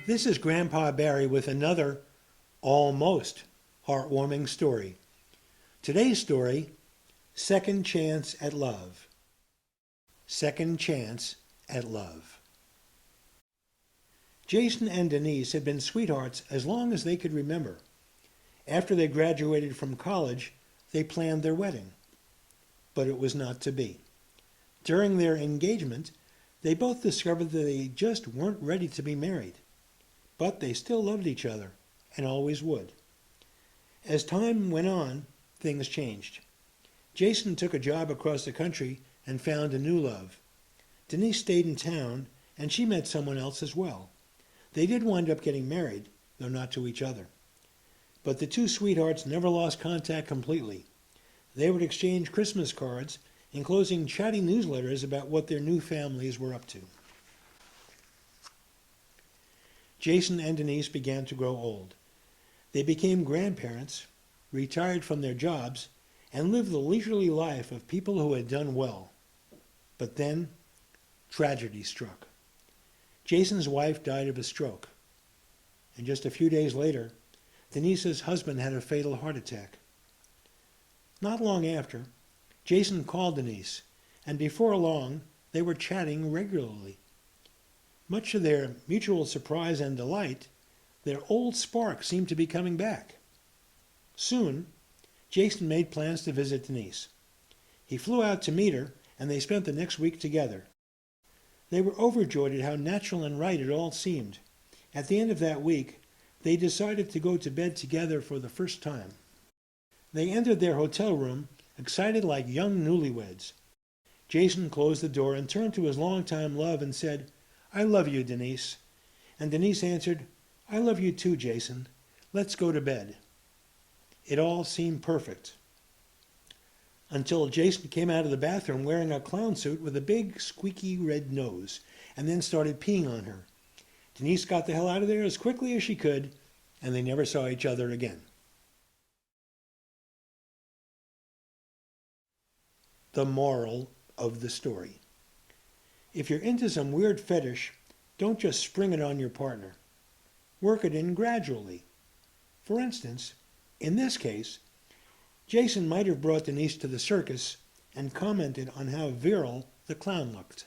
This is Grandpa Barry with another almost heartwarming story. Today's story, Second Chance at Love. Second Chance at Love. Jason and Denise had been sweethearts as long as they could remember. After they graduated from college, they planned their wedding. But it was not to be. During their engagement, they both discovered that they just weren't ready to be married. But they still loved each other, and always would. As time went on, things changed. Jason took a job across the country and found a new love. Denise stayed in town, and she met someone else as well. They did wind up getting married, though not to each other. But the two sweethearts never lost contact completely. They would exchange Christmas cards, enclosing chatty newsletters about what their new families were up to. Jason and Denise began to grow old. They became grandparents, retired from their jobs, and lived the leisurely life of people who had done well. But then, tragedy struck. Jason's wife died of a stroke. And just a few days later, Denise's husband had a fatal heart attack. Not long after, Jason called Denise, and before long, they were chatting regularly. Much to their mutual surprise and delight, their old spark seemed to be coming back. Soon, Jason made plans to visit Denise. He flew out to meet her, and they spent the next week together. They were overjoyed at how natural and right it all seemed. At the end of that week, they decided to go to bed together for the first time. They entered their hotel room, excited like young newlyweds. Jason closed the door and turned to his longtime love and said, "I love you, Denise." And Denise answered, "I love you too, Jason. Let's go to bed." It all seemed perfect. Until Jason came out of the bathroom wearing a clown suit with a big, squeaky red nose, and then started peeing on her. Denise got the hell out of there as quickly as she could, and they never saw each other again. The moral of the story. If you're into some weird fetish, don't just spring it on your partner. Work it in gradually. For instance, in this case, Jason might have brought Denise to the circus and commented on how virile the clown looked.